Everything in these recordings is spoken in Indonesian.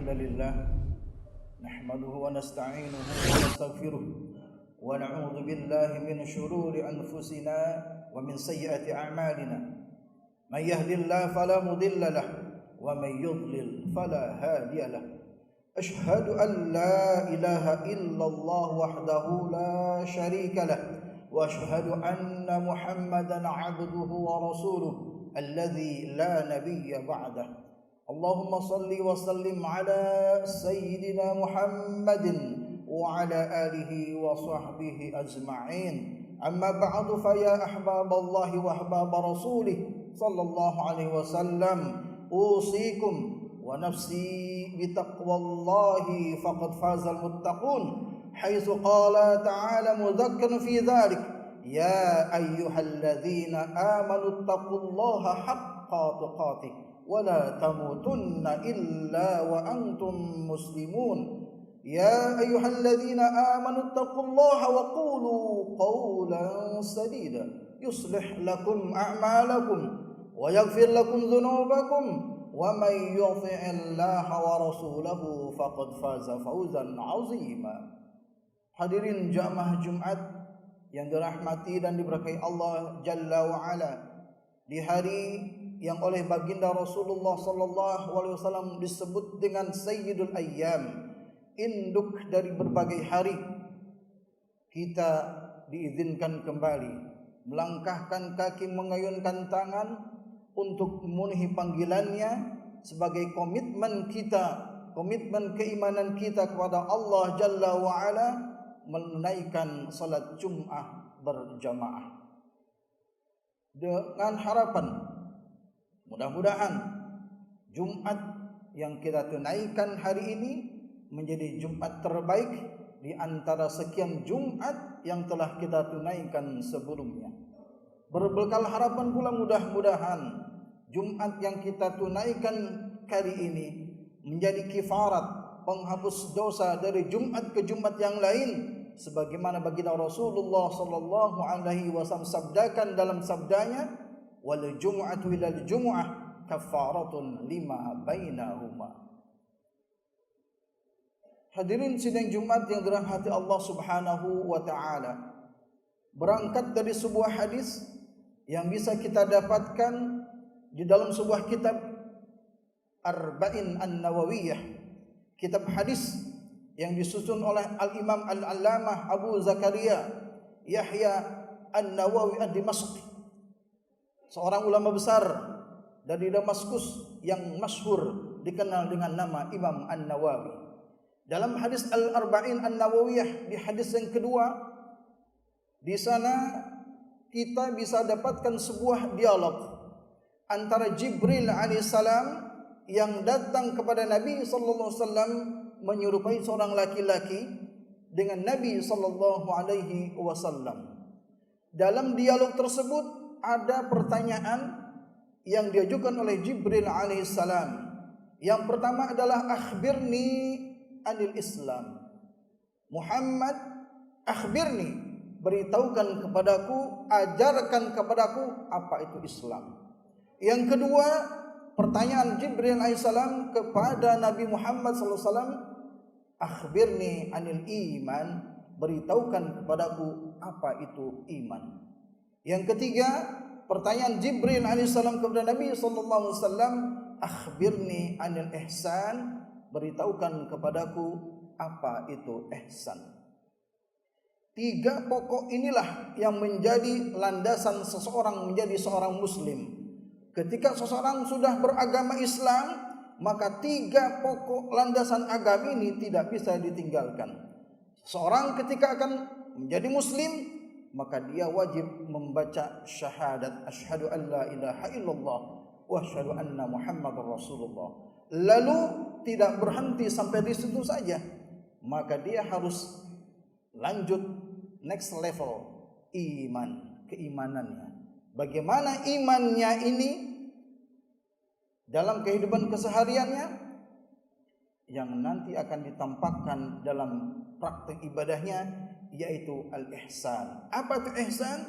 الحمد لله نحمده ونستعينه ونستغفره ونعوذ بالله من شرور أنفسنا ومن سيئات أعمالنا من يهد الله فلا مضل له ومن يضلل فلا هادي له أشهد أن لا إله إلا الله وحده لا شريك له وأشهد أن محمدا عبده ورسوله الذي لا نبي بعده اللهم صل وسلم على سيدنا محمد وعلى آله وصحبه أجمعين أما بعد فيا أحباب الله وأحباب رسوله صلى الله عليه وسلم أوصيكم ونفسي بتقوى الله فقد فاز المتقون حيث قال تعالى مذكرا في ذلك يا أيها الذين آمنوا اتقوا الله حق تقاته ولا تموتن إلا وأنتم مسلمون يا أيها الذين آمنوا اتقوا الله وقولوا قولا سديدا يصلح لكم أعمالكم ويغفر لكم ذنوبكم ومن يطع الله ورسوله فقد فاز فوزا عظيما. Hadirin jamaah Jumat yang dirahmati dan diberkahi Allah Jalla wa Ala, di hari yang oleh baginda Rasulullah sallallahu alaihi wasallam disebut dengan Sayyidul Ayyam, induk dari berbagai hari, kita diizinkan kembali melangkahkan kaki, mengayunkan tangan untuk memenuhi panggilannya sebagai komitmen kita, komitmen keimanan kita kepada Allah Jalla wa Ala, menunaikan salat Jum'ah berjamaah dengan harapan mudah-mudahan Jumat yang kita tunaikan hari ini menjadi Jumat terbaik di antara sekian Jumat yang telah kita tunaikan sebelumnya. Berbekal harapan pula mudah-mudahan Jumat yang kita tunaikan kali ini menjadi kifarat, penghapus dosa dari Jumat ke Jumat yang lain, sebagaimana baginda Rasulullah sallallahu alaihi wasallam sabdakan dalam sabdanya, wal jumu'atu ilal jumu'ah kafaratun lima bainahuma. Hadirin sidang Jumat yang dirahmati Allah Subhanahu wa taala, berangkat dari sebuah hadis yang bisa kita dapatkan di dalam sebuah kitab Arba'in An-Nawawiyah, kitab hadis yang disusun oleh Al-Imam Al-Allamah Abu Zakaria Yahya An-Nawawi Ad-Dimashqi, seorang ulama besar dari Damaskus yang masyhur dikenal dengan nama Imam An-Nawawi. Dalam hadis Al-Arba'in An-Nawawiyah, di hadis yang kedua, di sana kita bisa dapatkan sebuah dialog antara Jibril alaihissalam yang datang kepada Nabi sallallahu alaihi wasallam menyerupai seorang laki-laki dengan Nabi sallallahu alaihi wasallam. Dalam dialog tersebut ada pertanyaan yang diajukan oleh Jibril alaihissalam. Yang pertama adalah akhbirni anil Islam. Muhammad, akhbirni, beritahukan kepadaku, ajarkan kepadaku apa itu Islam. Yang kedua, pertanyaan Jibril alaihissalam kepada Nabi Muhammad sallallahu alaihi wasallam, akhbirni anil iman, beritahukan kepadaku apa itu iman. Yang ketiga, pertanyaan Jibril alaihissalam kepada Nabi sallallahu alaihi wasallam, akhbirni anil ihsan, beritahukan kepadaku apa itu ihsan. Tiga pokok inilah yang menjadi landasan seseorang menjadi seorang muslim. Ketika seseorang sudah beragama Islam, maka tiga pokok landasan agama ini tidak bisa ditinggalkan. Seorang ketika akan menjadi muslim, maka dia wajib membaca syahadat asyhadu an la ilaha illallah wa asyhadu anna muhammadar rasulullah. Lalu tidak berhenti sampai di situ saja, maka dia harus lanjut next level, iman, keimanannya. Bagaimana imannya ini dalam kehidupan kesehariannya yang nanti akan ditampakkan dalam praktek ibadahnya, yaitu al-ihsan. Apa itu ihsan?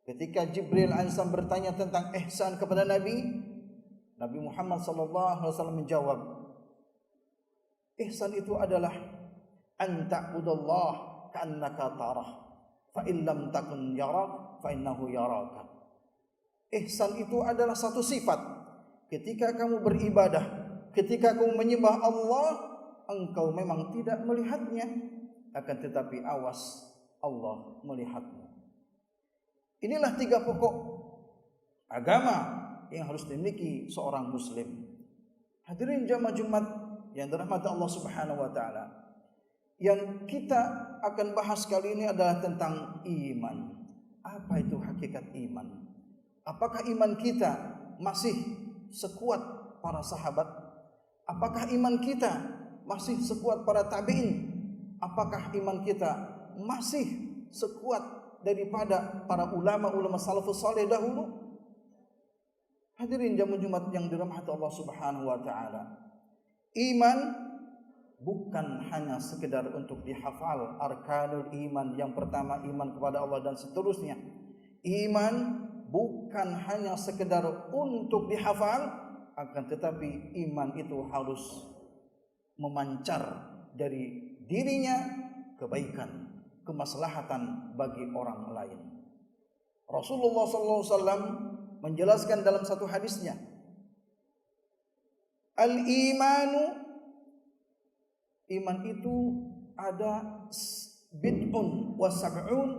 Ketika Jibril alaihissalam bertanya tentang ihsan kepada Nabi Muhammad sallallahu alaihi wasallam menjawab, Ihsan itu adalah an ta'budallah ka'annaka tarah fa in lam takun yarak fa innahu yaraka. Ihsan itu adalah satu sifat. Ketika kamu beribadah, ketika kamu menyembah Allah, engkau memang tidak melihatnya, akan tetapi awas, Allah melihatmu. Inilah 3 pokok agama yang harus dimiliki seorang muslim. Hadirin jamaah Jumat yang dirahmati Allah Subhanahu wa taala. Yang kita akan bahas kali ini adalah tentang iman. Apa itu hakikat iman? Apakah iman kita masih sekuat para sahabat? Apakah iman kita masih sekuat para tabi'in? Apakah iman kita masih sekuat daripada para ulama-ulama salafus saleh dahulu? Hadirin jamaah Jumat yang dirahmati Allah Subhanahu wa taala. Iman bukan hanya sekedar untuk dihafal arkanul iman. Yang pertama iman kepada Allah dan seterusnya. Iman bukan hanya sekedar untuk dihafal, akan tetapi iman itu harus memancar dari dirinya kebaikan, kemaslahatan bagi orang lain. Rasulullah SAW menjelaskan dalam satu hadisnya, al-imanu, iman itu ada bid'un wa sab'un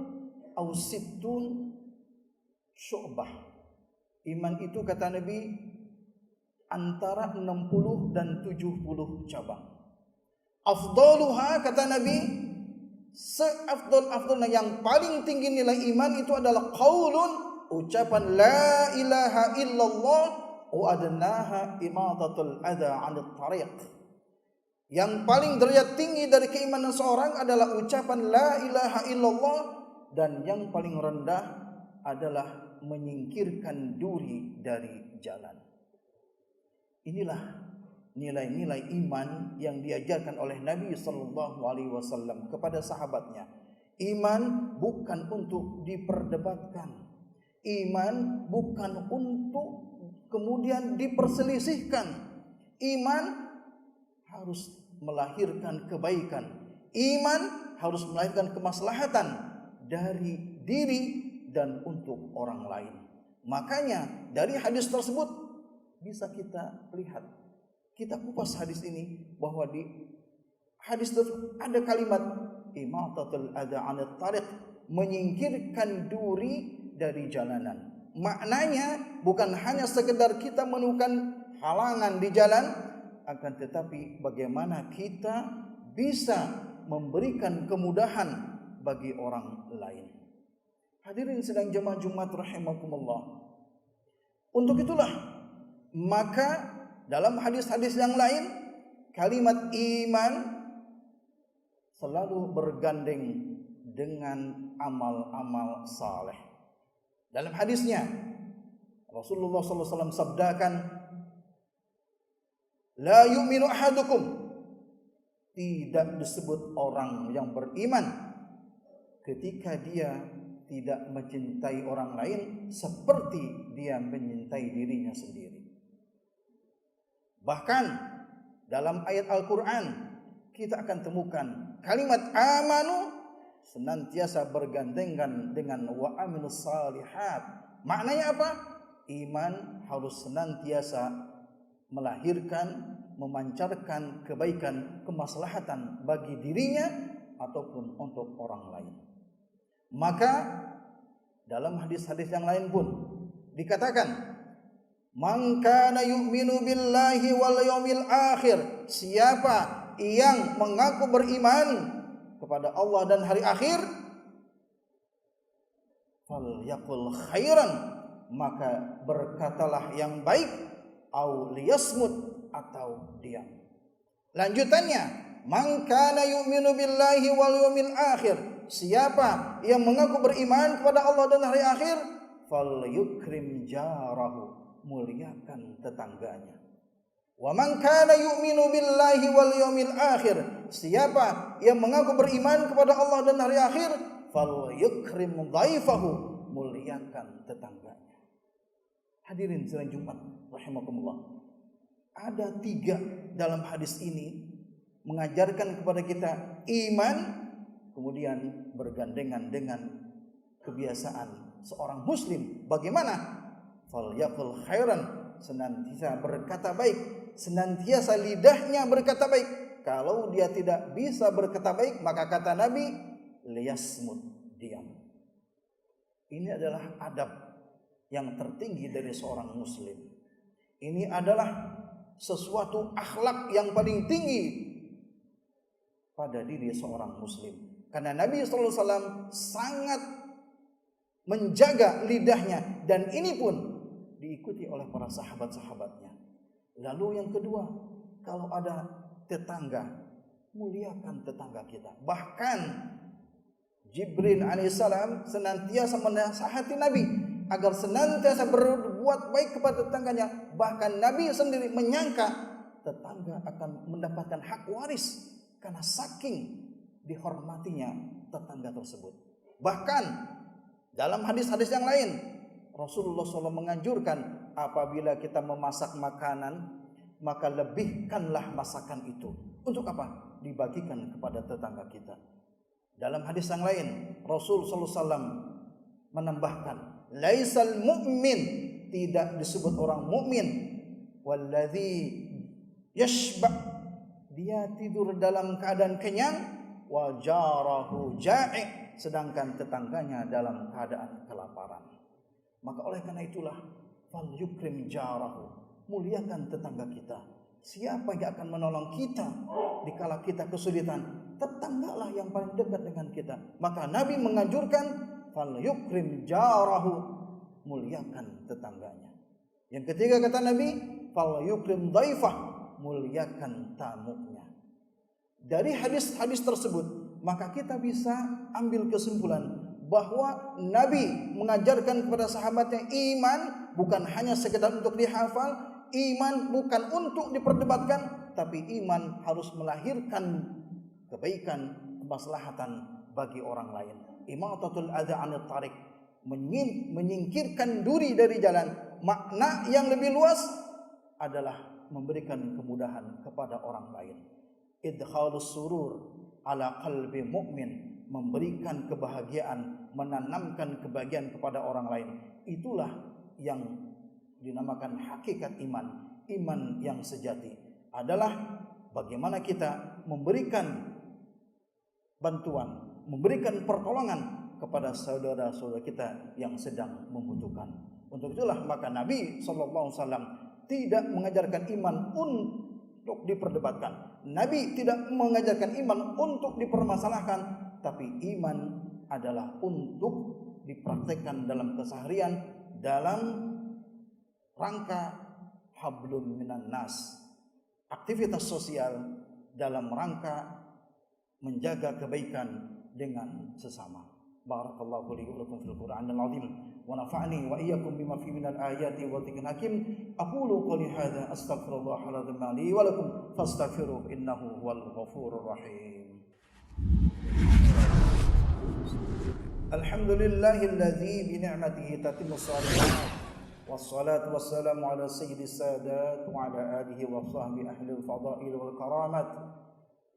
aw sittun syu'bah. Iman itu kata Nabi antara 60 dan 70 cabang. Afdaluha kata Nabi, seafdal-afdalnya yang paling tinggi nilai iman itu adalah qaulun, ucapan la ilaha illallah, wa adnaha imatatul adha 'anil tariq. Yang paling derajat tinggi dari keimanan seorang adalah ucapan la ilaha illallah, dan yang paling rendah adalah menyingkirkan duri dari jalan. Inilah nilai-nilai iman yang diajarkan oleh Nabi sallallahu alaihi wasallam kepada sahabatnya. Iman bukan untuk diperdebatkan. Iman bukan untuk kemudian diperselisihkan. Iman harus melahirkan kebaikan. Iman harus melahirkan kemaslahatan dari diri dan untuk orang lain. Makanya dari hadis tersebut bisa kita lihat, kita kupas hadis ini, bahwa di hadis tersebut ada kalimat imatatul adha 'anil tariq, menyingkirkan duri dari jalanan. Maknanya bukan hanya sekedar kita menemukan halangan di jalan, akan tetapi bagaimana kita bisa memberikan kemudahan bagi orang lain. Hadirin sedang jemaah Jumat rahimakumullah. Untuk itulah maka dalam hadis-hadis yang lain kalimat iman selalu bergandeng dengan amal-amal saleh. Dalam hadisnya Rasulullah SAW sabdakan, la yu'minu ahadukum, tidak disebut orang yang beriman ketika dia tidak mencintai orang lain seperti dia mencintai dirinya sendiri. Bahkan dalam ayat Al-Quran kita akan temukan kalimat amanu senantiasa bergandengan dengan wa amilus salihat. Maknanya apa? Iman harus senantiasa melahirkan, memancarkan kebaikan, kemaslahatan bagi dirinya ataupun untuk orang lain. Maka dalam hadis-hadis yang lain pun dikatakan, man kana yu'minu billahi wal yawmil akhir, siapa yang mengaku beriman kepada Allah dan hari akhir, falyaqul khairan, maka berkatalah yang baik, au liyasmut, atau diam. Lanjutannya, man kana yu'minu billahi wal yawmil akhir, siapa yang mengaku beriman kepada Allah dan hari akhir, falyukrim jarahu, muliakan tetangganya. Wa man kana yu'minu billahi wal yawmil akhir, siapa yang mengaku beriman kepada Allah dan hari akhir, falyukrim dhaifahu, muliakan tetangganya. Hadirin sidang Jumat rahimakumullah. Ada 3 dalam hadis ini mengajarkan kepada kita iman, kemudian bergandengan dengan kebiasaan seorang muslim. Bagaimana? Falyaqul khairan, senantiasa berkata baik, senantiasa lidahnya berkata baik. Kalau dia tidak bisa berkata baik, maka kata Nabi, liyasmut, diam. Ini adalah adab yang tertinggi dari seorang muslim. Ini adalah sesuatu akhlak yang paling tinggi pada diri seorang muslim. Karena Nabi SAW sangat menjaga lidahnya, dan ini pun diikuti oleh para sahabat-sahabatnya. Lalu yang kedua, kalau ada tetangga, muliakan tetangga kita. Bahkan Jibril alaihissalam senantiasa menasihati Nabi agar senantiasa berbuat baik kepada tetangganya. Bahkan Nabi sendiri menyangka tetangga akan mendapatkan hak waris karena saking dihormatinya tetangga tersebut. Bahkan dalam hadis-hadis yang lain, Rasulullah SAW menganjurkan apabila kita memasak makanan, maka lebihkanlah masakan itu. Untuk apa? Dibagikan kepada tetangga kita. Dalam hadis yang lain, Rasul SAW menambahkan, laisal mu'min, tidak disebut orang mukmin, walladzi yashba', dia tidur dalam keadaan kenyang, wa jarahu ja'i', sedangkan tetangganya dalam keadaan kelaparan. Maka oleh karena itulah, fal yukrim jarahu, muliakan tetangga kita. Siapa yang akan menolong kita dikala kita kesulitan? Tetanggalah yang paling dekat dengan kita. Maka Nabi menganjurkan fal yukrim jarahu, muliakan tetangganya. Yang ketiga kata Nabi, fal yukrim dhaifah, muliakan tamunya. Dari hadis-hadis tersebut, maka kita bisa ambil kesimpulan bahwa Nabi mengajarkan kepada sahabatnya iman bukan hanya sekedar untuk dihafal, iman bukan untuk diperdebatkan, tapi iman harus melahirkan kebaikan, kemaslahatan bagi orang lain. Imatatul adza 'anil thariq, menyingkirkan duri dari jalan. Makna yang lebih luas adalah memberikan kemudahan kepada orang lain. Idkhalus surur ala qalbi mu'min, memberikan kebahagiaan, menanamkan kebahagiaan kepada orang lain. Itulah yang dinamakan hakikat iman. Iman yang sejati adalah bagaimana kita memberikan bantuan, memberikan pertolongan kepada saudara-saudara kita yang sedang membutuhkan. Untuk itulah maka Nabi SAW tidak mengajarkan iman untuk diperdebatkan. Nabi tidak mengajarkan iman untuk dipermasalahkan, tapi iman adalah untuk dipraktekkan dalam keseharian, dalam rangka hablum minan nas, aktivitas sosial dalam rangka menjaga kebaikan dengan sesama. Barakallahu li wa lakum fil Qur'anil azim wa nafa'ani wa iyyakum bima fihi minal ayati wa dzikril hakim. Aqulu qouli hadza astaghfirullah li wa lakum fastaghfiruhu innahu huwal ghafurur rahim. Alhamdulillahilladzi bi ni'matihi tatimmu shalihat. Wassalatu wassalamu ala sayyidis sadat wa ala alihi wa sahbihi ahlil fadail wal karamat.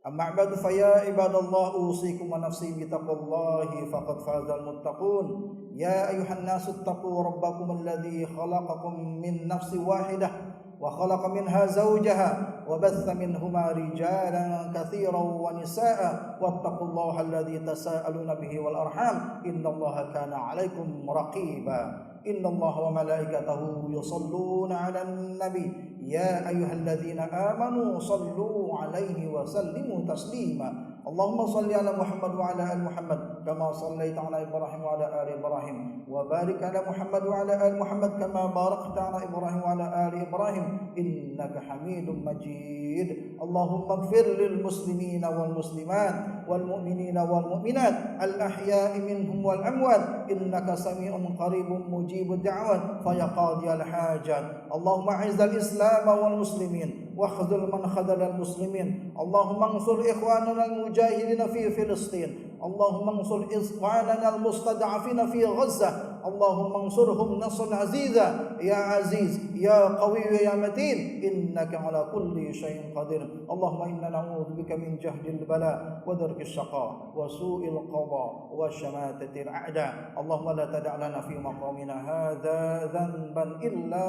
Amma ba'du fa ya ibadallah usikum wa nafsi bi taqwallahi faqad fazal muttaqun. Ya ayuhan nasu taqu rabbakum alladhi khalaqakum min nafsin wahidah wa khalaqa minha zawjaha wa batha minhuma rijalan katsiran wa nisaa'a wattaqullaha alladhi tasaaluna bihi wal arham innallaha kana 'alaikum raqiba. Innallaha wa malaikatahu yusholluna 'alan nabi ya ayyuhalladzina amanu shallu 'alaihi wa sallimu taslima. Allahumma shalli 'ala Muhammad wa 'ala ali Muhammad kama shallaita 'ala Ibrahim wa 'ala ali Ibrahim wa barik 'ala Muhammad wa 'ala ali Muhammad kama barakta 'ala Ibrahim wa 'ala ali Ibrahim innaka Hamidum Majid. Allahumma ighfir lil muslimina wal muslimat wal mu'minina wal mu'minat al ahya'i minhum wal amwat innaka sami'un qaribun mujibud da'wat fa ya qadiyal hajat. Allahumma 'izzal islam wal muslimin واخذل من خذل المسلمين. اللهم انصر إخواننا المجاهدين في فلسطين. اللهم انصر إخواننا المستضعفين في غزة. Allahumma ansurhum nasran aziza ya aziz ya qawi ya matin innaka ala kulli syai'in qadir. Allahumma inna na'udzubika min jahdil bala wa darkis syaqa wa su'il qada wa syamatatil a'da. Allahumma la tada' lana fi maqamina hadza dhanban illa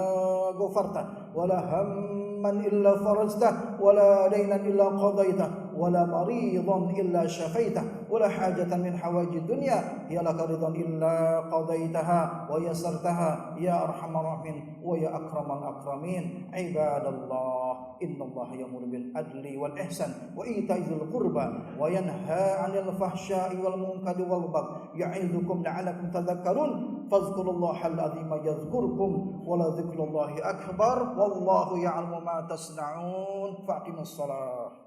ghafarta wa la hamman illa farajta wa la daynan illa qadaita wa la maridan illa syafaita wa la hajatan min hawajid dunya ya laka ridan illa qadaitaha wa yasartaha ya arhamar rahimin wa ya akramal akramin. Ibadallah, innallaha ya'muru bil adli wal ihsan wa ita'i dzil qurba wa yanha 'anil fahsya'i wal munkari wal baghi ya'idzukum la'allakum tadhakkarun. Fadhkurullaha al-'azima yadhkurkum wa la dzikrullahi akbar wallahu ya'lamu ma tasna'un. Faqimus shalah.